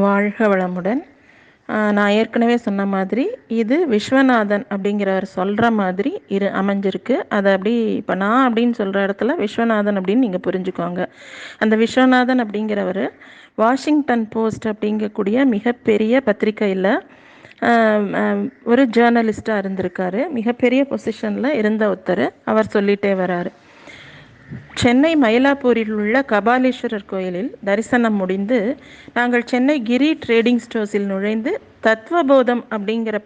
வாழ்க வளமுடன். நான் ஏற்கனவே சொன்ன மாதிரி இது விஸ்வநாதன் அப்படிங்கிறவர் சொல்கிற மாதிரி அமைஞ்சிருக்கு. அதை அப்படி இப்போ நான் அப்படின்னு சொல்கிற இடத்துல விஸ்வநாதன் அப்படின்னு நீங்கள் புரிஞ்சுக்கோங்க. அந்த விஸ்வநாதன் அப்படிங்கிறவர் வாஷிங்டன் போஸ்ட் அப்படிங்கக்கூடிய மிகப்பெரிய பத்திரிக்கையில் ஒரு ஜேர்னலிஸ்டாக இருந்திருக்காரு. மிகப்பெரிய பொசிஷனில் இருந்த ஒருத்தர். அவர் சொல்லிகிட்டே வராரு, சென்னை மயிலாப்பூரில் உள்ள கபாலீஸ்வரர் கோயிலில் தரிசனம் முடிந்து நாங்கள் சென்னை கிரி ட்ரேடிங் ஸ்டோர்ஸில் நுழைந்து தத்துவபோதம் அப்படிங்கிற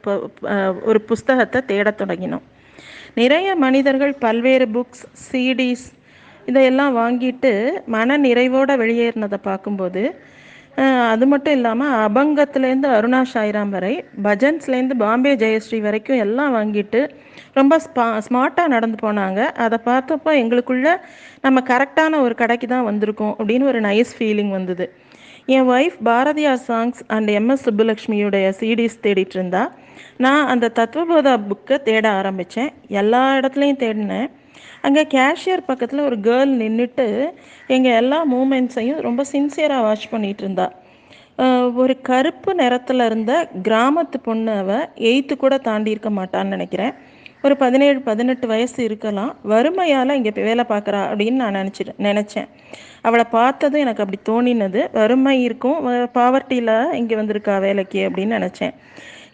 ஒரு புஸ்தகத்தை தேடத் தொடங்கினோம். நிறைய மனிதர்கள் பல்வேறு புக்ஸ், சிடிஸ் இதையெல்லாம் வாங்கிட்டு மன நிறைவோடு வெளியேறினதை பார்க்கும்போது, அது மட்டும் இல்லாமல் அபங்கத்துலேருந்து அருணா சாய்ராம் வரை, பஜன்ஸ்லேருந்து பாம்பே ஜெயஸ்ரீ வரைக்கும் எல்லாம் வாங்கிட்டு ரொம்ப ஸ்மார்ட்டாக நடந்து போனாங்க. அதை பார்த்தப்போ எங்களுக்குள்ள நம்ம கரெக்டான ஒரு கடைக்கு தான் வந்திருக்கோம் அப்படின்னு ஒரு நைஸ் ஃபீலிங் வந்தது. என் wife Bharathiyar songs and MS சுப்புலக்ஷ்மியுடைய சிடிஸ் தேடிட்டு இருந்தா. நான் அந்த தத்துவபோதா புக்கை தேட ஆரம்பித்தேன். எல்லா இடத்துலையும் தேடினேன். அங்கே கேஷியர் பக்கத்தில் ஒரு கேர்ள் நின்றுட்டு எங்கள் எல்லா மூமெண்ட்ஸையும் ரொம்ப சின்சியராக வாட்ச் பண்ணிகிட்டு இருந்தா. ஒரு கருப்பு நிறத்தில் இருந்த கிராமத்து பொண்ணு, அவள் 8th கூட தாண்டி இருக்க மாட்டான்னு நினைக்கிறேன். ஒரு 17-18 வயசு இருக்கலாம். வறுமையால் இங்கே வேலை பார்க்குறா அப்படின்னு நான் நினச்சேன். அவளை பார்த்ததும் எனக்கு அப்படி தோணினது. வறுமை இருக்கும், பாவர்ட்டியில் இங்கே வந்திருக்கா வேலைக்கு அப்படின்னு நினச்சேன்.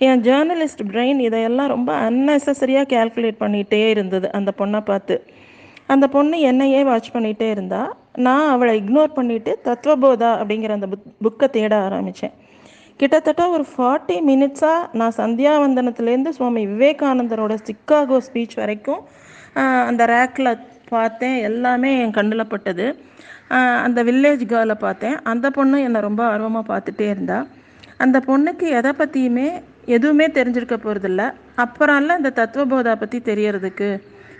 என் ஜேர்னலிஸ்ட் பிரெயின் இதையெல்லாம் ரொம்ப அன்னெசரியாக கேல்குலேட் பண்ணிகிட்டே இருந்தது அந்த பொண்ணை பார்த்து. அந்த பொண்ணு என்னையே வாட்ச் பண்ணிகிட்டே இருந்தா. நான் அவளை இக்னோர் பண்ணிவிட்டு தத்துவபோதா அப்படிங்கிற அந்த புக்கை தேட ஆரம்பித்தேன். கிட்டத்தட்ட ஒரு 40 மினிட்ஸாக நான் சந்தியாவந்தனத்துலேருந்து சுவாமி விவேகானந்தரோட சிக்காகோ ஸ்பீச் வரைக்கும் அந்த ரேக்கில் பார்த்தேன். எல்லாமே என் கண்ணில் பட்டது. அந்த வில்லேஜ் கேர்ளை பார்த்தேன். அந்த பொண்ணு என்னை ரொம்ப ஆர்வமாக பார்த்துட்டே இருந்தா. அந்த பொண்ணுக்கு எதை பற்றியுமே எதுவுமே தெரிஞ்சிருக்க போகிறதில்ல. அப்புறம்ல இந்த தத்துவபோதா பற்றி தெரியறதுக்கு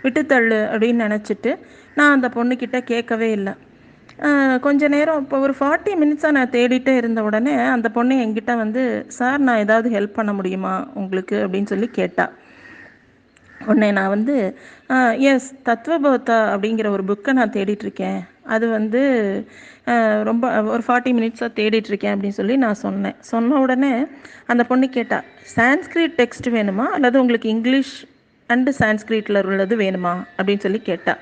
விட்டுத்தள்ளு அப்படின்னு நினச்சிட்டு நான் அந்த பொண்ணுக்கிட்ட கேட்கவே இல்லை. கொஞ்ச நேரம் இப்போ ஒரு 40 மினிட்ஸாக நான் தேடிட்டே இருந்த உடனே அந்த பொண்ணு என்கிட்ட வந்து, சார் நான் ஏதாவது ஹெல்ப் பண்ண முடியுமா உங்களுக்கு அப்படின்னு சொல்லி கேட்டா. உடனே நான் வந்து எஸ், தத்துவபோதா அப்படிங்கிற ஒரு புக்கை நான் தேடிட்டுருக்கேன். அது வந்து ரொம்ப ஒரு 40 மினிட்ஸாக தேடிட்டுருக்கேன் அப்படின்னு சொல்லி நான் சொன்னேன். சொன்ன உடனே அந்த பொண்ணு கேட்டா, சான்ஸ்கிரிட் டெக்ஸ்ட் வேணுமா அல்லது உங்களுக்கு இங்கிலீஷ் அண்டு சான்ஸ்கிரிட்டில் உள்ளது வேணுமா அப்படின்னு சொல்லி கேட்டா.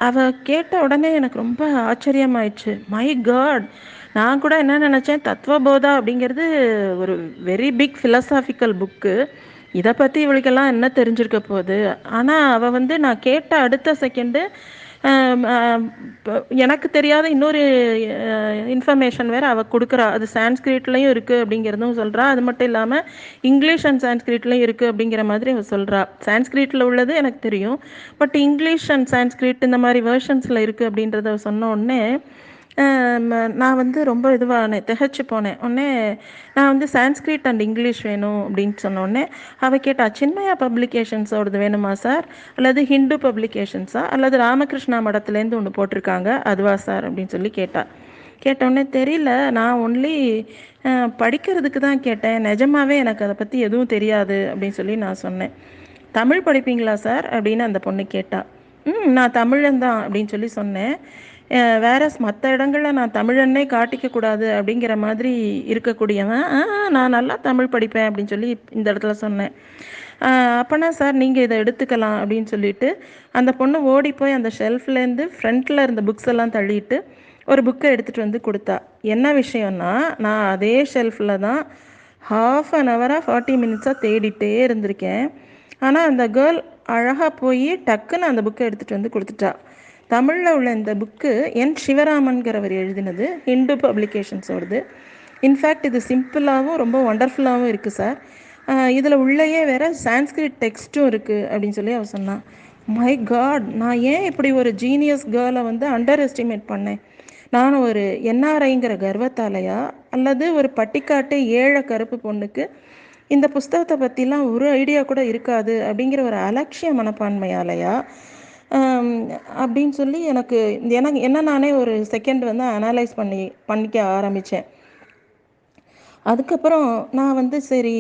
அவள் கேட்ட உடனே எனக்கு ரொம்ப ஆச்சரியமாயிடுச்சு. மை காட், நான் கூட என்ன நினச்சேன், தத்துவபோதா அப்படிங்கிறது ஒரு வெரி பிக் ஃபிலசாபிக்கல் புக்கு. இதை பற்றி இவளுக்கெல்லாம் என்ன தெரிஞ்சிருக்க போகுது. ஆனால் அவள் வந்து நான் கேட்ட அடுத்த செகண்டு எனக்கு தெரியாத இன்னொரு இன்ஃபர்மேஷன் வேறு அவள் கொடுக்குறா. அது சான்ஸ்கிரிட்லேயும் இருக்குது அப்படிங்கிறதும் சொல்கிறா. அது மட்டும் இல்லாமல் இங்கிலீஷ் அண்ட் சான்ஸ்கிரிட்லேயும் இருக்குது அப்படிங்கிற மாதிரி அவள் சொல்கிறா. சான்ஸ்கிரிட்டில் உள்ளது எனக்கு தெரியும், பட் இங்கிலீஷ் அண்ட் சான்ஸ்கிரிட் இந்த மாதிரி வேர்ஷன்ஸில் இருக்குது அப்படின்றத சொன்ன உடனே நான் வந்து ரொம்ப இதுவானேன், திகச்சு போனேன். உடனே நான் வந்து சான்ஸ்கிரிட் அண்ட் இங்கிலீஷ் வேணும் அப்படின்னு சொன்னோடனே அவள் கேட்டா, சின்மயா பப்ளிகேஷன்ஸோடது வேணுமா சார், அல்லது ஹிந்து பப்ளிகேஷன்ஸா, அல்லது ராமகிருஷ்ணா மடத்துலேருந்து ஒன்று போட்டிருக்காங்க அதுவா சார் அப்படின்னு சொல்லி கேட்டோடனே தெரியல, நான் ஒன்லி படிக்கிறதுக்கு தான் கேட்டேன், நிஜமாவே எனக்கு அதை பற்றி எதுவும் தெரியாது அப்படின்னு சொல்லி நான் சொன்னேன். தமிழ் படிப்பீங்களா சார் அப்படின்னு அந்த பொண்ணு கேட்டா. நான் தமிழன் தான் அப்படின்னு சொல்லி சொன்னேன். வேற மற்ற இடங்களில் நான் தமிழன்னே காட்டிக்கக்கூடாது அப்படிங்கிற மாதிரி இருக்கக்கூடியவன் நான் நல்லா தமிழ் படிப்பேன் அப்படின்னு சொல்லி இந்த இடத்துல சொன்னேன். அப்போனா சார் நீங்கள் இதை எடுத்துக்கலாம் அப்படின்னு சொல்லிட்டு அந்த பொண்ணு ஓடி போய் அந்த ஷெல்ஃப்லேருந்து ஃப்ரண்ட்டில் இருந்த புக்ஸ் எல்லாம் தள்ளிட்டு ஒரு புக்கை எடுத்துகிட்டு வந்து கொடுத்தா. என்ன விஷயம்னா, நான் அதே ஷெல்ஃபில் தான் ½ an hour 40 மினிட்ஸாக தேடிட்டே இருந்திருக்கேன். ஆனால் அந்த கேர்ள் அழகாக போய் டக்குன்னு அந்த புக்கை எடுத்துகிட்டு வந்து கொடுத்துட்டா. தமிழில் உள்ள இந்த புக்கு என் சிவராமன்கிறவர் எழுதினது, ஹிந்து பப்ளிகேஷன்ஸோடது. இன்ஃபேக்ட் இது சிம்பிளாகவும் ரொம்ப ஒண்டர்ஃபுல்லாகவும் இருக்குது சார். இதில் உள்ளேயே வேறு சான்ஸ்கிரிட் டெக்ஸ்ட்டும் இருக்குது அப்படின்னு சொல்லி அவள் சொன்னான். மை காட், நான் ஏன் இப்படி ஒரு ஜீனியஸ் கேர்ளை வந்து அண்டர் எஸ்டிமேட் பண்ணேன்? நான் ஒரு என்ஆர்ஐங்கிற கர்வத்தாலையா, அல்லது ஒரு பட்டிக்காட்டு ஏழை கருப்பு பொண்ணுக்கு இந்த புஸ்தகத்தை பற்றிலாம் ஒரு ஐடியா கூட இருக்காது அப்படிங்கிற ஒரு அலட்சிய மனப்பான்மையாலையா அப்படின்னு சொல்லி எனக்கு என்ன நானே ஒரு செகண்ட் வந்து அனலைஸ் பண்ணிக்க ஆரம்பித்தேன். அதுக்கப்புறம் நான் வந்து சரி,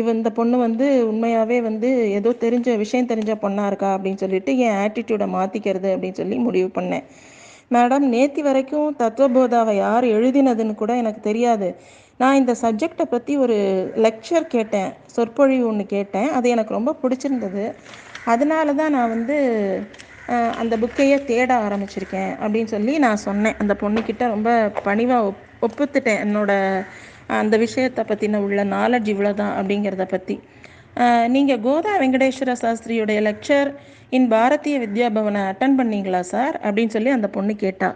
இந்த பொண்ணு வந்து உண்மையாகவே வந்து ஏதோ விஷயம் தெரிஞ்ச பொண்ணாக இருக்கா அப்படின்னு சொல்லிட்டு என் ஆட்டிடியூடை மாற்றிக்கிறது அப்படின்னு சொல்லி முடிவு பண்ணேன். மேடம், நேத்தி வரைக்கும் தத்துவபோதாவை யார் எழுதினதுன்னு கூட எனக்கு தெரியாது. நான் இந்த சப்ஜெக்டை பற்றி ஒரு லெக்சர் கேட்டேன், சொற்பொழிவு ஒன்று கேட்டேன். அது எனக்கு ரொம்ப பிடிச்சிருந்தது. அதனால தான் நான் வந்து அந்த புக்கையே தேட ஆரம்பிச்சிருக்கேன் அப்படின்னு சொல்லி நான் சொன்னேன். அந்த பொண்ணுக்கிட்ட ரொம்ப பணிவாக ஒப்புத்துட்டேன் என்னோட அந்த விஷயத்தை பற்றின உள்ள நாலேஜ் இவ்வளோதான் அப்படிங்கிறத பற்றி. நீங்கள் கோதா வெங்கடேஸ்வர சாஸ்திரியுடைய லெக்சர் இன் பாரதிய வித்யாபவனை அட்டன் பண்ணீங்களா சார் அப்படின்னு சொல்லி அந்த பொண்ணு கேட்டா.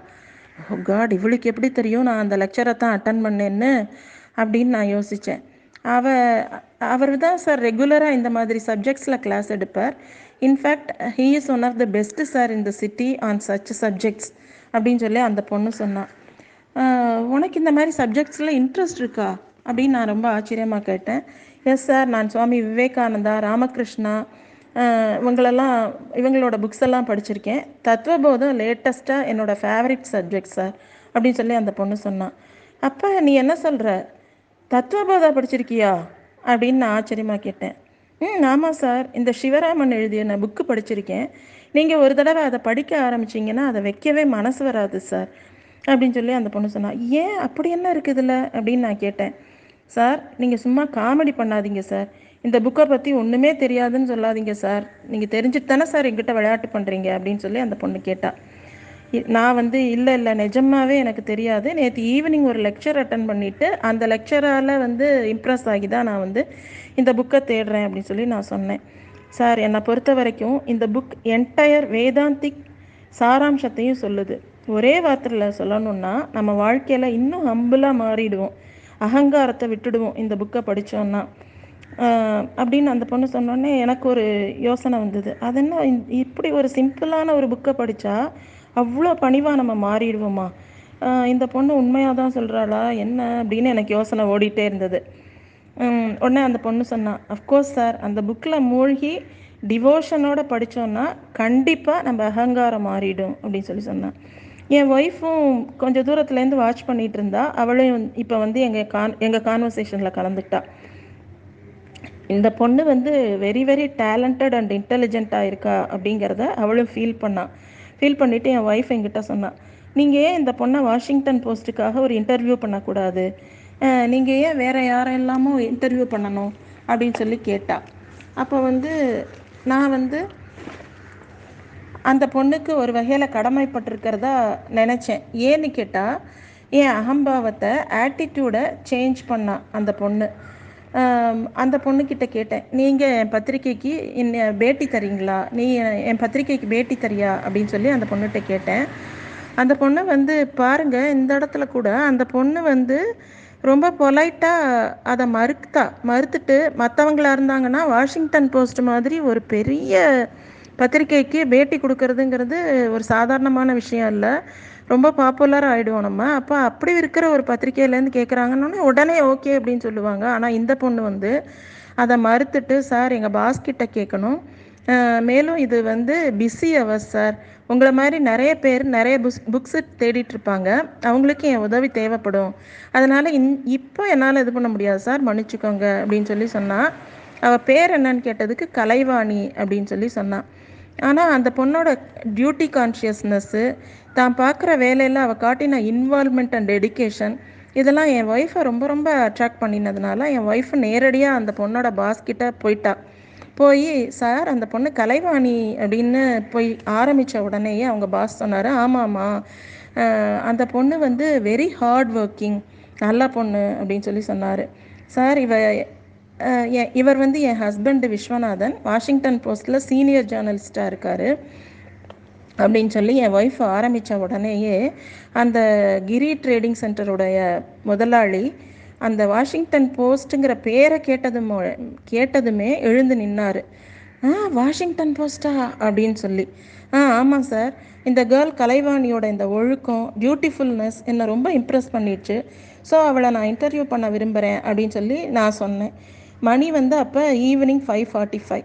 ஓ காட், இவளுக்கு எப்படி தெரியும் நான் அந்த லெக்சரை தான் அட்டன் பண்ணேன்னு அப்படின்னு நான் யோசித்தேன். அவர் தான் சார் ரெகுலராக இந்த மாதிரி சப்ஜெக்ட்ஸில் கிளாஸ் எடுப்பார். In fact he is one of the best sir in the city on such subjects அப்படின்னு சொல்லி அந்த பொண்ணு சொன்னான். உனக்கு இந்த மாதிரி சப்ஜெக்ட்ஸில் இன்ட்ரெஸ்ட் இருக்கா அப்படின்னு நான் ரொம்ப ஆச்சரியமாக கேட்டேன். எஸ் சார், நான் சுவாமி விவேகானந்தா, ராமகிருஷ்ணா இவங்களோட புக்ஸ் எல்லாம் படிச்சிருக்கேன். தத்துவபோதம் லேட்டஸ்ட்டாக என்னோடய ஃபேவரட் சப்ஜெக்ட் சார் அப்படின்னு சொல்லி அந்த பொண்ணு சொன்னான். அப்போ நீ என்ன சொல்கிற, தத்துவபோதா படிச்சிருக்கியா அப்படின்னு நான் ஆச்சரியமாக கேட்டேன். ஆமாம் சார், இந்த சிவராமன் எழுதிய புக்கு படிச்சிருக்கேன். நீங்கள் ஒரு தடவை அதை படிக்க ஆரம்பிச்சிங்கன்னா அதை வைக்கவே மனசு வராது சார் அப்படின்னு சொல்லி அந்த பொண்ணு சொன்னான். ஏன், அப்படி என்ன இருக்குதுல்ல அப்படின்னு நான் கேட்டேன். சார், நீங்கள் சும்மா காமெடி பண்ணாதீங்க சார். இந்த புக்கை பற்றி ஒன்றுமே தெரியாதுன்னு சொல்லாதீங்க சார். நீங்கள் தெரிஞ்சுட்டு தானே சார் எங்கிட்ட விளையாட்டு பண்ணுறீங்க அப்படின்னு சொல்லி அந்த பொண்ணு கேட்டா. நான் வந்து இல்லை நிஜமாவே எனக்கு தெரியாது. நேற்று ஈவினிங் ஒரு லெக்சர் அட்டன் பண்ணிவிட்டு அந்த லெக்சரால் வந்து இம்ப்ரெஸ் ஆகி தான் நான் வந்து இந்த புக்கை தேடுறேன் அப்படின்னு சொல்லி நான் சொன்னேன். சார், என்னை பொறுத்த வரைக்கும் இந்த புக் என்டையர் வேதாந்திக் சாராம்சத்தையும் சொல்லுது. ஒரே வார்த்தையில் சொல்லணுன்னா நம்ம வாழ்க்கையில் இன்னும் ஹம்பிளாக மாறிடுவோம், அகங்காரத்தை விட்டுடுவோம் இந்த புக்கை படித்தோன்னா அப்படின்னு அந்த பொண்ணு சொன்னோடனே எனக்கு ஒரு யோசனை வந்தது. அது என்ன, இப்படி ஒரு சிம்பிளான ஒரு புக்கை படித்தா அவ்வளோ பணிவாக நம்ம மாறிடுவோமா? இந்த பொண்ணு உண்மையாக தான் சொல்கிறாளா என்ன அப்படின்னு எனக்கு யோசனை ஓடிட்டே இருந்தது. உடனே அந்த பொண்ணு சொன்னான், அஃப்கோர்ஸ் சார், அந்த புக்கில் மூழ்கி டிவோஷனோட படித்தோன்னா கண்டிப்பாக நம்ம அகங்காரம் மாறிடும் அப்படின்னு சொல்லி சொன்னான். என் ஒய்ஃபும் கொஞ்சம் தூரத்துலேருந்து வாட்ச் பண்ணிகிட்டு இருந்தா. அவளையும் இப்போ வந்து எங்கள் கான்வர்சேஷனில் கலந்துக்கிட்டா. இந்த பொண்ணு வந்து வெரி வெரி டேலண்டட் அண்ட் இன்டெலிஜென்ட்டாக இருக்கா அப்படிங்கிறத அவளும் ஃபீல் பண்ணிவிட்டு என் ஒய்ஃப் என்கிட்ட சொன்னான், நீங்கள் ஏன் இந்த பொண்ணை வாஷிங்டன் போஸ்ட்டுக்காக ஒரு இன்டர்வியூ பண்ணக்கூடாது, நீங்கள் ஏன் வேறு யாரெல்லாமோ இன்டர்வியூ பண்ணணும் அப்படின்னு சொல்லி கேட்டா. அப்போ வந்து நான் வந்து அந்த பொண்ணுக்கு ஒரு வகையில் கடமைப்பட்டிருக்கிறதா நினச்சேன். ஏன்னு கேட்டால் என் அகம்பாவத்தை ஆட்டிடியூடை சேஞ்ச் பண்ணா அந்த பொண்ணு. அந்த பொண்ணுக்கிட்ட கேட்டேன், நீங்கள் என் பத்திரிக்கைக்கு பேட்டி தரீங்களா, நீ என் பத்திரிக்கைக்கு பேட்டி தரியா அப்படின்னு சொல்லி அந்த பொண்ணுகிட்ட கேட்டேன். அந்த பொண்ணு வந்து பாருங்கள், இந்த இடத்துல கூட அந்த பொண்ணு வந்து ரொம்ப பொலைட்டாக அதை மறுத்துட்டு மற்றவங்களா இருந்தாங்கன்னா வாஷிங்டன் போஸ்ட் மாதிரி ஒரு பெரிய பத்திரிக்கைக்கு பேட்டி கொடுக்கறதுங்கிறது ஒரு சாதாரணமான விஷயம் இல்லை, ரொம்ப பாப்புலராக ஆகிடுவோம் நம்ம. அப்போ அப்படி இருக்கிற ஒரு பத்திரிக்கையிலேருந்து கேட்குறாங்கன்னு உடனே ஓகே அப்படின்னு சொல்லுவாங்க. ஆனால் இந்த பொண்ணு வந்து அதை மறுத்துட்டு, சார் எங்கள் பாஸ்கிட்ட கேட்கணும், மேலும் இது வந்து பிஸி ஹவர்ஸ் சார், உங்களை மாதிரி நிறைய பேர் நிறைய புக்ஸு தேடிட்டுருப்பாங்க, அவங்களுக்கு என் உதவி தேவைப்படும், அதனால் இப்போ என்னால் இது பண்ண முடியாது சார், மன்னிச்சுக்கோங்க அப்படின்னு சொல்லி சொன்னான். அவள் பேர் என்னன்னு கேட்டதுக்கு கலைவாணி அப்படின்னு சொல்லி சொன்னான். ஆனால் அந்த பொண்ணோட டியூட்டி கான்ஷியஸ்னஸ்ஸு, தான் பார்க்குற வேலையில் அவள் காட்டின இன்வால்மெண்ட் அண்ட் டெடிக்கேஷன், இதெல்லாம் என் ஒய்ஃபை ரொம்ப ரொம்ப அட்ராக்ட் பண்ணினதுனால என் ஒய்ஃபு நேரடியாக அந்த பொண்ணோட பாஸ்கிட்ட போய் சார், அந்த பொண்ணு கலைவாணி அப்படின்னு போய் ஆரம்பித்த உடனேயே அவங்க பாஸ் சொன்னார், ஆமாம்மா அந்த பொண்ணு வந்து வெரி ஹார்ட் ஒர்க்கிங், நல்ல பொண்ணு அப்படின்னு சொல்லி சொன்னார். சார், இவர் வந்து என் ஹஸ்பண்டு விஸ்வநாதன், வாஷிங்டன் போஸ்ட்டில் சீனியர் ஜேர்னலிஸ்டாக இருக்கார் அப்படின்னு சொல்லி என் ஒய்ஃப் ஆரம்பித்த உடனேயே அந்த கிரி ட்ரேடிங் சென்டருடைய முதலாளி அந்த வாஷிங்டன் போஸ்ட்டுங்கிற பேரை கேட்டதுமே எழுந்து நின்னார். வாஷிங்டன் போஸ்ட்டா அப்படின்னு சொல்லி. ஆமாம் சார், இந்த கேர்ள் கலைவாணியோட இந்த ஒழுக்கம், பியூட்டிஃபுல்னஸ் என்னை ரொம்ப இம்ப்ரெஸ் பண்ணிடுச்சு. ஸோ அவளை நான் இன்டர்வியூ பண்ண விரும்புகிறேன் அப்படின்னு சொல்லி நான் சொன்னேன். மணி வந்து அப்போ ஈவினிங் 5:45.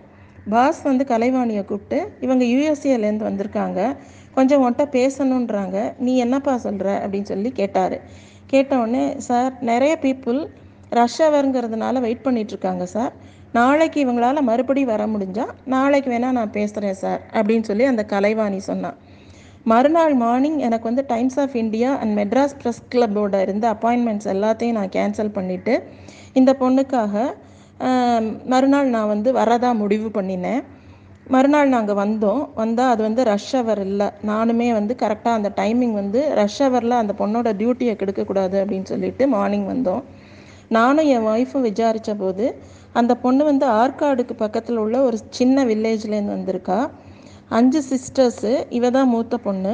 பாஸ் வந்து கலைவாணியை கூப்பிட்டு, இவங்க யூஎஸ்ஏலேருந்து வந்திருக்காங்க, கொஞ்சம் உன்கிட்ட பேசணுன்றாங்க, நீ என்னப்பா சொல்கிற அப்படின்னு சொல்லி கேட்டார். கேட்டவுடனே, சார் நிறைய பீப்புள் ரஷ் ஹவருங்கிறதுனால வெயிட் பண்ணிகிட்ருக்காங்க சார், நாளைக்கு இவங்களால் மறுபடி வர முடிஞ்சால் நாளைக்கு வேணால் நான் பேசுகிறேன் சார் அப்படின்னு சொல்லி அந்த கலைவாணி சொன்னான். மறுநாள் மார்னிங் எனக்கு வந்து Times of India and Madras press கிளப்போட இருந்த அப்பாயின்மெண்ட்ஸ் எல்லாத்தையும் நான் கேன்சல் பண்ணிவிட்டு இந்த பொண்ணுக்காக மறுநாள் நான் வந்து வரதா முடிவு பண்ணினேன். மறுநாள் நாங்கள் வந்தால் அது வந்து ரஷ் ஹவர் இல்லை. நானுமே வந்து கரெக்டாக அந்த டைமிங் வந்து ரஷ் ஹவரில் அந்த பொண்ணோட டியூட்டியை கெடுக்கக்கூடாது அப்படின்னு சொல்லிட்டு மார்னிங் வந்தோம். நானும் என் ஒய்ஃபும் விசாரித்த போது அந்த பொண்ணு வந்து ஆற்காடுக்கு பக்கத்தில் உள்ள ஒரு சின்ன வில்லேஜ்லேருந்து வந்திருக்கா. 5 சிஸ்டர்ஸு, இவ தான் மூத்த பொண்ணு.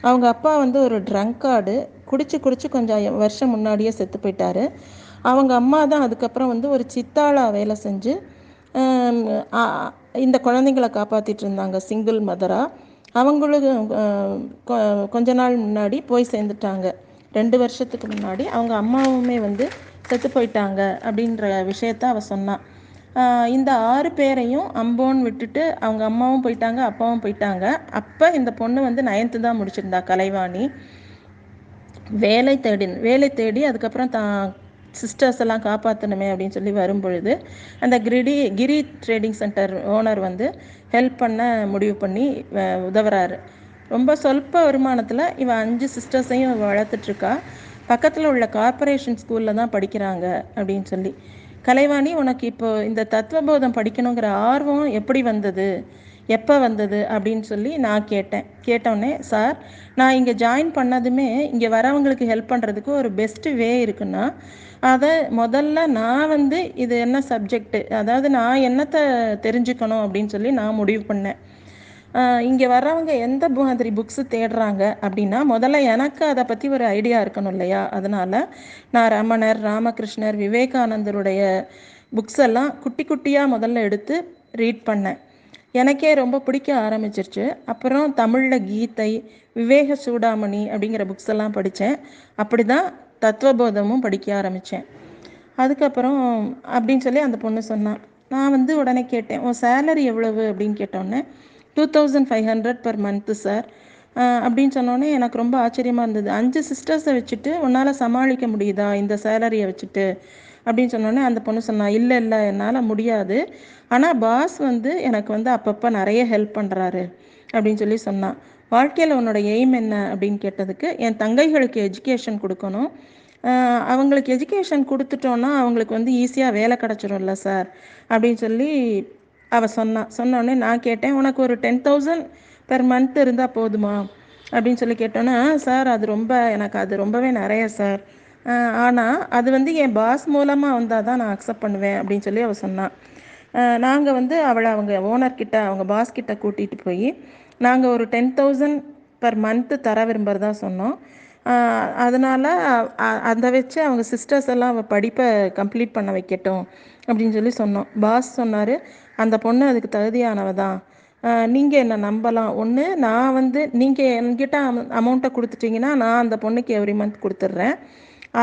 அவங்க அப்பா வந்து ஒரு ட்ரங்கார்டு, குடிச்சு கொஞ்சம் வருஷம் முன்னாடியே செத்து போயிட்டாரு. அவங்க அம்மா தான் அதுக்கப்புறம் வந்து ஒரு சித்தாளா வேலை செஞ்சு இந்த குழந்தைங்களை காப்பாற்றிட்டு இருந்தாங்க சிங்கிள் மதராக. அவங்களும் கொஞ்ச நாள் முன்னாடி போய் சேர்ந்துட்டாங்க. 2 வருஷத்துக்கு முன்னாடி அவங்க அம்மாவுமே வந்து செத்து போயிட்டாங்க அப்படின்ற விஷயத்த அவள் சொன்னான். இந்த 6 பேரையும் அம்போன்னு விட்டுட்டு அவங்க அம்மாவும் போயிட்டாங்க, அப்பாவும் போயிட்டாங்க. அப்போ இந்த பொண்ணு வந்து 9th தான் முடிச்சிருந்தா, கலைவாணி. வேலை தேடி அதுக்கப்புறம் சிஸ்டர்ஸ் எல்லாம் காப்பாற்றணுமே அப்படின்னு சொல்லி வரும்பொழுது அந்த கிரி ட்ரேடிங் சென்டர் ஓனர் வந்து ஹெல்ப் பண்ண முடிவு பண்ணி உதவுறாரு. ரொம்ப சொல்ப வருமானத்தில் இவன் 5 சிஸ்டர்ஸையும் வளர்த்துட்ருக்கா. பக்கத்தில் உள்ள கார்ப்பரேஷன் ஸ்கூலில் தான் படிக்கிறாங்க அப்படின்னு சொல்லி. கலைவாணி, உனக்கு இப்போ இந்த தத்துவபோதம் படிக்கணுங்கிற ஆர்வம் எப்படி வந்தது, எப்போ வந்தது அப்படின்னு சொல்லி நான் கேட்டோன்னே, சார், நான் இங்கே ஜாயின் பண்ணதுமே இங்கே வரவங்களுக்கு ஹெல்ப் பண்ணுறதுக்கு ஒரு பெஸ்ட்டு வே இருக்குன்னா அதை முதல்ல நான் வந்து இது என்ன சப்ஜெக்டு, அதாவது நான் என்னத்தை தெரிஞ்சுக்கணும் அப்படின்னு சொல்லி நான் முடிவு பண்ணேன். இங்கே வர்றவங்க எந்த மாதிரி புக்ஸு தேடுறாங்க அப்படின்னா முதல்ல எனக்கு அதை பற்றி ஒரு ஐடியா இருக்கணும் இல்லையா. அதனால் நான் ரமணர், ராமகிருஷ்ணர், விவேகானந்தருடைய புக்ஸ் எல்லாம் குட்டி குட்டியாக முதல்ல எடுத்து ரீட் பண்ணேன். எனக்கே ரொம்ப பிடிக்க ஆரம்பிச்சிருச்சு. அப்புறம் தமிழில் கீதை, விவேக சூடாமணி அப்படிங்கிற புக்ஸ் எல்லாம் படித்தேன். அப்படி தான் தத்துவபோதமும் படிக்க ஆரம்பித்தேன். அதுக்கப்புறம் அப்படின்னு சொல்லி அந்த பொண்ணு சொன்னான். நான் வந்து உடனே கேட்டேன், உன் சேலரி எவ்வளவு அப்படின்னு கேட்டோன்னே, 2500 பர் மந்த்து சார் அப்படின்னு சொன்னோன்னே எனக்கு ரொம்ப ஆச்சரியமாக இருந்தது. 5 சிஸ்டர்ஸை வச்சுட்டு உன்னால் சமாளிக்க முடியுதா இந்த சேலரியை வச்சுட்டு அப்படின்னு சொன்னோன்னே அந்த பொண்ணு சொன்னா, இல்லை என்னால் முடியாது, ஆனால் பாஸ் வந்து எனக்கு வந்து அப்பப்போ நிறைய ஹெல்ப் பண்ணுறாரு அப்படின்னு சொல்லி சொன்னான். வாழ்க்கையில் உன்னோட எய்ம் என்ன அப்படின்னு கேட்டதுக்கு, என் தங்கைகளுக்கு எஜுகேஷன் கொடுக்கணும், அவங்களுக்கு எஜுகேஷன் கொடுத்துட்டோன்னா அவங்களுக்கு வந்து ஈஸியாக வேலை கிடச்சிரும்ல சார் அப்படின்னு சொல்லி அவள் சொன்னோடனே நான் கேட்டேன், உனக்கு ஒரு 10,000 பெர் மந்த் இருந்தால் போதுமா அப்படின்னு சொல்லி கேட்டோன்னா, சார் எனக்கு அது ரொம்பவே நிறைய சார், ஆனால் அது வந்து என் பாஸ் மூலமாக வந்தால் தான் நான் அக்செப்ட் பண்ணுவேன் அப்படின்னு சொல்லி அவள் சொன்னான். நாங்கள் வந்து அவளை அவங்க ஓனர்கிட்ட, அவங்க பாஸ்கிட்ட கூட்டிகிட்டு போய் நாங்கள் ஒரு 10,000 பர் மந்த்து தர விரும்புகிறதா சொன்னோம். அதனால் அதை வச்சு அவங்க சிஸ்டர்ஸ் எல்லாம் அவள் படிப்பை கம்ப்ளீட் பண்ண வைக்கட்டும் அப்படின்னு சொல்லி சொன்னோம். பாஸ் சொன்னார், அந்த பொண்ணு அதுக்கு தகுதியானவ தான், நீங்கள் என்னை நம்பலாம். ஒன்று, நான் வந்து நீங்கள் என்கிட்ட அமௌண்ட்டை கொடுத்துட்டிங்கன்னா நான் அந்த பொண்ணுக்கு எவ்ரி மந்த் கொடுத்துட்றேன்,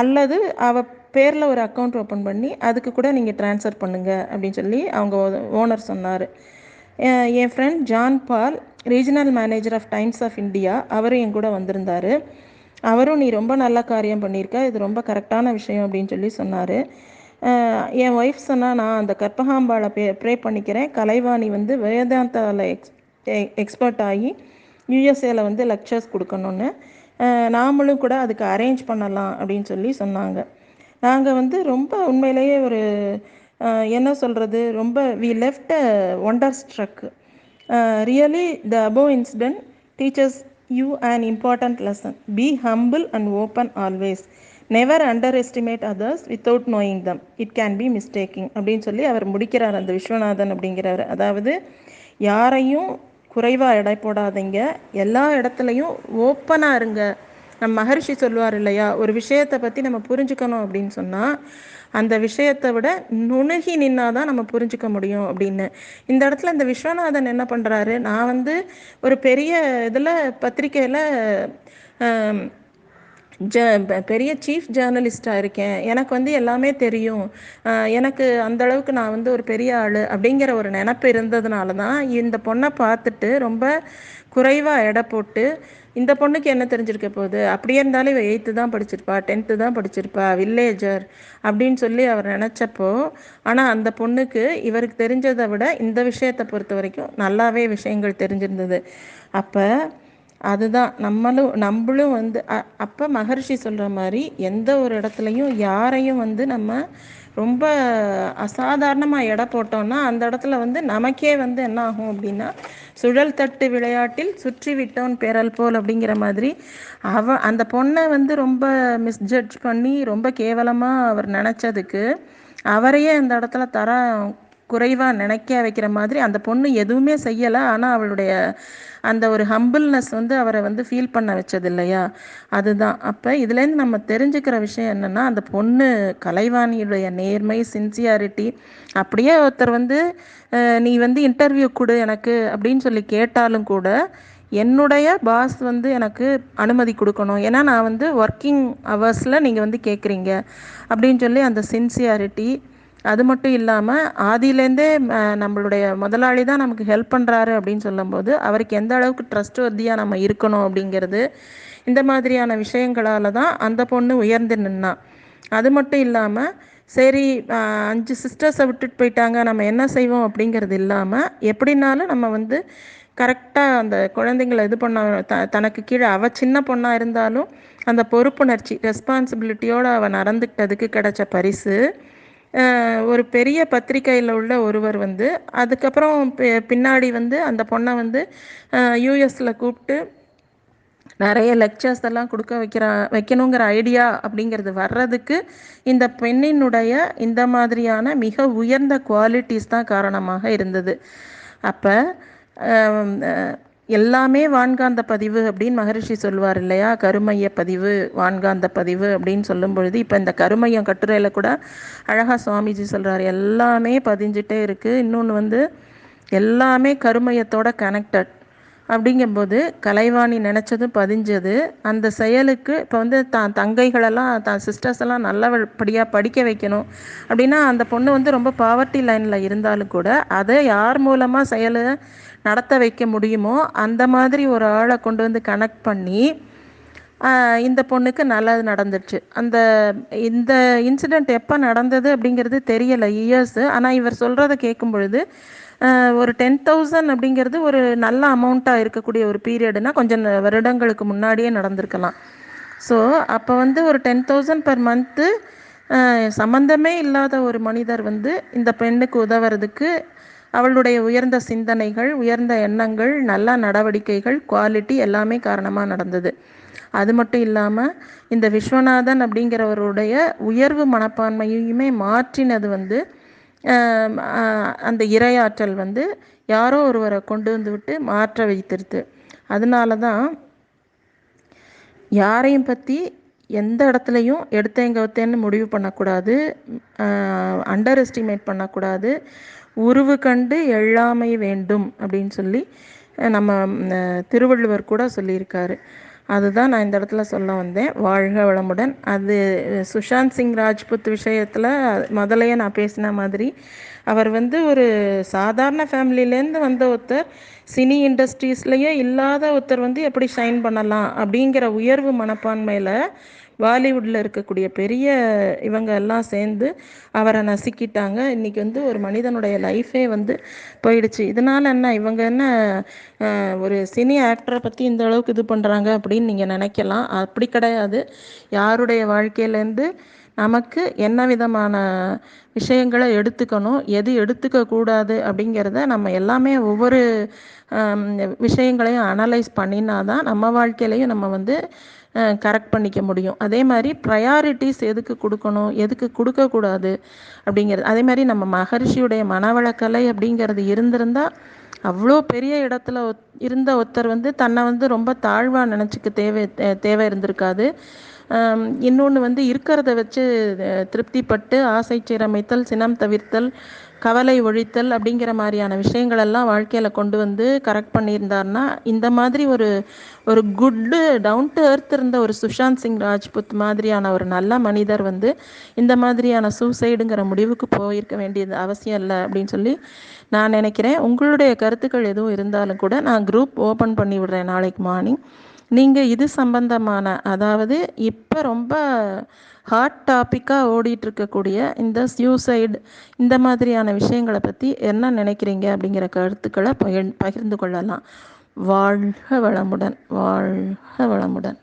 அல்லது அவள் பேரில் ஒரு அக்கௌண்ட் ஓப்பன் பண்ணி அதுக்கு கூட நீங்கள் ட்ரான்ஸ்ஃபர் பண்ணுங்கள் அப்படின்னு சொல்லி அவங்க ஓனர் சொன்னார். என் friend John Paul, regional manager of Times of India, அவரும் என் கூட வந்திருந்தார். அவரும் நீ ரொம்ப நல்ல காரியம் பண்ணியிருக்க, இது ரொம்ப கரெக்டான விஷயம் அப்படின்னு சொல்லி சொன்னார். என் ஒய்ஃப் சொன்னால், நான் அந்த கற்பகாம்பாளை ப்ரே பண்ணிக்கிறேன், கலைவாணி வந்து வேதாந்தாவில் எக்ஸ்பர்ட் ஆகி யூஎஸ்ஏல வந்து லெக்சர்ஸ் கொடுக்கணுன்னு, நாமளும் கூட அதுக்கு அரேஞ்ச் பண்ணலாம் அப்படின்னு சொல்லி சொன்னாங்க. நாங்கள் வந்து ரொம்ப உண்மையிலேயே ஒரு என்ன சொல்கிறது, ரொம்ப we left wonder struck. Really the above incident teachers you an important lesson. Be humble and open always. Never underestimate others without knowing them. It can be mistaking அப்படின்னு சொல்லி அவர் முடிக்கிறார், அந்த விஸ்வநாதன் அப்படிங்கிறவர். அதாவது யாரையும் குறைவாக எடை போடாதீங்க, எல்லா இடத்துலையும் ஓப்பனாக இருங்க. நம்ம மகரிஷி சொல்லுவார் இல்லையா, ஒரு விஷயத்தை பற்றி நம்ம புரிஞ்சுக்கணும் அப்படின்னு சொன்னால் அந்த விஷயத்தை விட நுணுகி நின்னாதான் நம்ம புரிஞ்சுக்க முடியும் அப்படின்னு. இந்த இடத்துல இந்த விஸ்வநாதன் என்ன பண்ணுறாரு, நான் வந்து ஒரு பெரிய இதில் பத்திரிக்கையில் பெரிய சீஃப் ஜேர்னலிஸ்டாக இருக்கேன், எனக்கு வந்து எல்லாமே தெரியும், எனக்கு அந்தளவுக்கு நான் வந்து ஒரு பெரிய ஆள் அப்படிங்கிற ஒரு நினப்பு இருந்ததுனால தான் இந்த பொண்ணை பார்த்துட்டு ரொம்ப குறைவாக எடை போட்டு, இந்த பொண்ணுக்கு என்ன தெரிஞ்சிருக்க போகுது, அப்படியே இருந்தாலும் இவ 8th தான் படிச்சிருப்பா, 10th தான் படிச்சிருப்பா, வில்லேஜர் அப்படின்னு சொல்லி அவர் நினச்சப்போ, ஆனால் அந்த பொண்ணுக்கு இவருக்கு தெரிஞ்சதை விட இந்த விஷயத்தை பொறுத்த வரைக்கும் நல்லாவே விஷயங்கள் தெரிஞ்சிருந்தது. அப்போ அதுதான் நம்மளும் வந்து அப்போ மகரிஷி சொல்கிற மாதிரி எந்த ஒரு இடத்துலையும் யாரையும் வந்து நம்ம ரொம்ப அசாதாரணமாக எடை போட்டோம்னா அந்த இடத்துல வந்து நமக்கே வந்து என்ன ஆகும் அப்படின்னா, சுழல் தட்டு விளையாட்டில் சுற்றி விட்டோன் பெறல் போல் அப்படிங்கிற மாதிரி அந்த பொண்ணை வந்து ரொம்ப மிஸ்ஜட்ஜ் பண்ணி ரொம்ப கேவலமாக அவர் நினச்சதுக்கு அவரையே அந்த இடத்துல குறைவாக நினைக்க வைக்கிற மாதிரி அந்த பொண்ணு எதுவுமே செய்யலை. ஆனால் அவளுடைய அந்த ஒரு ஹம்பிள்னஸ் வந்து அவரை வந்து ஃபீல் பண்ண வச்சது இல்லையா? அதுதான். அப்போ இதுலேருந்து நம்ம தெரிஞ்சுக்கிற விஷயம் என்னென்னா, அந்த பொண்ணு கலைவாணியுடைய நேர்மை, சின்சியாரிட்டி, அப்படியே ஒருத்தர் வந்து நீ வந்து இன்டர்வியூ கொடு எனக்கு அப்படின்னு சொல்லி கேட்டாலும் கூட என்னுடைய பாஸ் வந்து எனக்கு அனுமதி கொடுக்கணும், ஏன்னா நான் வந்து ஒர்க்கிங் ஹவர்ஸில் நீங்கள் வந்து கேட்குறீங்க அப்படின்னு சொல்லி அந்த சின்சியாரிட்டி. அது மட்டும் இல்லாமல் ஆதியிலேருந்தே நம்மளுடைய முதலாளி தான் நமக்கு ஹெல்ப் பண்ணுறாரு அப்படின்னு சொல்லும்போது அவருக்கு எந்த அளவுக்கு ட்ரஸ்ட் வர்த்தியாக நம்ம இருக்கணும் அப்படிங்கிறது, இந்த மாதிரியான விஷயங்களால் தான் அந்த பொண்ணு உயர்ந்து நின்னா. அது மட்டும் இல்லாமல் சரி 5 சிஸ்டர்ஸை விட்டுட்டு போயிட்டாங்க நம்ம என்ன செய்வோம் அப்படிங்கிறது இல்லாமல் எப்படின்னாலும் நம்ம வந்து கரெக்டாக அந்த குழந்தைங்களை இது பண்ண தனக்கு கீழே அவள் சின்ன பொண்ணாக இருந்தாலும் அந்த பொறுப்புணர்ச்சி ரெஸ்பான்சிபிலிட்டியோடு அவள் நடந்துக்கிட்டதுக்கு கிடைச்ச பரிசு. ஒரு பெரிய பத்திரிக்கையில் உள்ள ஒருவர் வந்து அதுக்கப்புறம் பின்னாடி வந்து அந்த பொண்ணை வந்து யூஎஸில் கூப்பிட்டு நிறைய லெக்சர்ஸ் எல்லாம் வைக்கணுங்கிற ஐடியா அப்படிங்கிறது வர்றதுக்கு இந்த பெண்ணினுடைய இந்த மாதிரியான மிக உயர்ந்த குவாலிட்டிஸ் தான் காரணமாக இருந்தது. அப்போ எல்லாமே வான்காந்த பதிவு அப்படின்னு மகரிஷி சொல்லுவார் இல்லையா? கருமைய பதிவு, வான்காந்த பதிவு அப்படின்னு சொல்லும் பொழுது இப்போ இந்த கருமையம் கட்டுரையில் கூட அழகா சுவாமிஜி சொல்கிறார், எல்லாமே பதிஞ்சிட்டே இருக்குது. இன்னொன்று வந்து எல்லாமே கருமையத்தோட கனெக்டட் அப்படிங்கும்போது கலைவாணி நினச்சதும் பதிஞ்சது. அந்த செயலுக்கு இப்போ வந்து தங்கைகளெல்லாம் சிஸ்டர்ஸ் எல்லாம் நல்லபடியாக படிக்க வைக்கணும் அப்படின்னா அந்த பொண்ணு வந்து ரொம்ப பாவர்ட்டி லைனில் இருந்தாலும் கூட அதை யார் மூலமாக செயலை நடத்த வைக்க முடியுமோ அந்த மாதிரி ஒரு ஆளை கொண்டு வந்து கனெக்ட் பண்ணி இந்த பொண்ணுக்கு நல்லது நடந்துச்சு. இந்த இன்சிடெண்ட் எப்போ நடந்தது அப்படிங்கிறது தெரியலை, இயர்ஸு. ஆனால் இவர் சொல்கிறத கேட்கும் பொழுது ஒரு 10,000 அப்படிங்கிறது ஒரு நல்ல அமௌண்ட்டாக இருக்கக்கூடிய ஒரு பீரியடுனா கொஞ்சம் வருடங்களுக்கு முன்னாடியே நடந்திருக்கலாம். ஸோ அப்போ வந்து ஒரு 10,000 per மந்த்து சம்மந்தமே இல்லாத ஒரு மனிதர் வந்து இந்த பெண்ணுக்கு உதவுறதுக்கு அவளுடைய உயர்ந்த சிந்தனைகள், உயர்ந்த எண்ணங்கள், நல்ல நடவடிக்கைகள், குவாலிட்டி எல்லாமே காரணமாக நடந்தது. அது மட்டும் இல்லாமல் இந்த விஸ்வநாதன் அப்படிங்கிறவருடைய உயர்வு மனப்பான்மையுமே மாற்றினது வந்து அந்த இறையாற்றல் வந்து யாரோ ஒருவரை கொண்டு வந்து விட்டு மாற்ற வைத்திருது. அதனால தான் யாரையும் பற்றி எந்த இடத்துலையும் எடுத்தேன்னு முடிவு பண்ணக்கூடாது, அண்டர் எஸ்டிமேட் பண்ணக்கூடாது. உருவு கண்டு எள்ளாமை வேண்டும் அப்படின்னு சொல்லி நம்ம திருவள்ளுவர் கூட சொல்லியிருக்காரு. அதுதான் நான் இந்த இடத்துல சொல்ல வந்தேன். வாழ்க வளமுடன். அது சுஷாந்த் சிங் ராஜ்புத் விஷயத்தில் முதலையே நான் பேசின மாதிரி அவர் வந்து ஒரு சாதாரண ஃபேமிலியிலேருந்து வந்த ஒருத்தர், சினி இண்டஸ்ட்ரீஸ்லேயே இல்லாத ஒருத்தர் வந்து எப்படி ஷைன் பண்ணலாம் அப்படிங்கிற உயர்வு மனப்பான்மையில் பாலிவுட்டில் இருக்கக்கூடிய பெரிய இவங்க எல்லாம் சேர்ந்து அவரை நசுக்கிட்டாங்க. இன்றைக்கி வந்து ஒரு மனிதனுடைய லைஃபே வந்து போயிடுச்சு. இதனால் என்ன, இவங்க என்ன ஒரு சினி ஆக்டரை பற்றி இந்த அளவுக்கு இது பண்ணுறாங்க அப்படின்னு நீங்கள் நினைக்கலாம். அப்படி கிடையாது. யாருடைய வாழ்க்கையிலேருந்து நமக்கு என்ன விதமான விஷயங்களை எடுத்துக்கணும், எது எடுத்துக்கக்கூடாது அப்படிங்கிறத நம்ம எல்லாமே ஒவ்வொரு விஷயங்களையும் அனலைஸ் பண்ணினா தான் நம்ம வாழ்க்கையிலையும் நம்ம வந்து கரெக்ட் பண்ணிக்க முடியும். அதே மாதிரி ப்ரையாரிட்டிஸ் எதுக்கு கொடுக்கணும், எதுக்கு கொடுக்கக்கூடாது அப்படிங்கிறது. அதே மாதிரி நம்ம மகரிஷியுடைய மனவளக்கலை அப்படிங்கிறது இருந்திருந்தால் அவ்வளோ பெரிய இடத்துல இருந்த ஒருத்தர் வந்து தன்னை வந்து ரொம்ப தாழ்வாக நினச்சிக்க தேவை இருந்திருக்காது. இன்னொன்று வந்து இருக்கிறத வச்சு திருப்திப்பட்டு ஆசை சீரமைத்தல், சினம் தவிர்த்தல், கவலை ஒழித்தல் அப்படிங்கிற மாதிரியான விஷயங்களெல்லாம் வாழ்க்கையில் கொண்டு வந்து கரெக்ட் பண்ணியிருந்தார்னா இந்த மாதிரி ஒரு குட்டு டவுன் டு எர்த் இருந்த ஒரு சுஷாந்த் சிங் ராஜ்புத் மாதிரியான ஒரு நல்ல மனிதர் வந்து இந்த மாதிரியான சூசைடுங்கிற முடிவுக்கு போயிருக்க வேண்டியது அவசியம் இல்லை அப்படின்னு சொல்லி நான் நினைக்கிறேன். உங்களுடைய கருத்துக்கள் எதுவும் இருந்தாலும் கூட நான் குரூப் ஓப்பன் பண்ணி விடுறேன் நாளைக்கு மார்னிங். நீங்கள் இது சம்பந்தமான, அதாவது இப்போ ரொம்ப ஹாட் டாப்பிக்காக ஓடிட்டுருக்கக்கூடிய இந்த சூசைடு இந்த மாதிரியான விஷயங்களை பற்றி என்ன நினைக்கிறீங்க அப்படிங்கிற கருத்துக்களை பகிர்ந்து கொள்ளலாம். வாழ்க வளமுடன், வாழ்க வளமுடன்.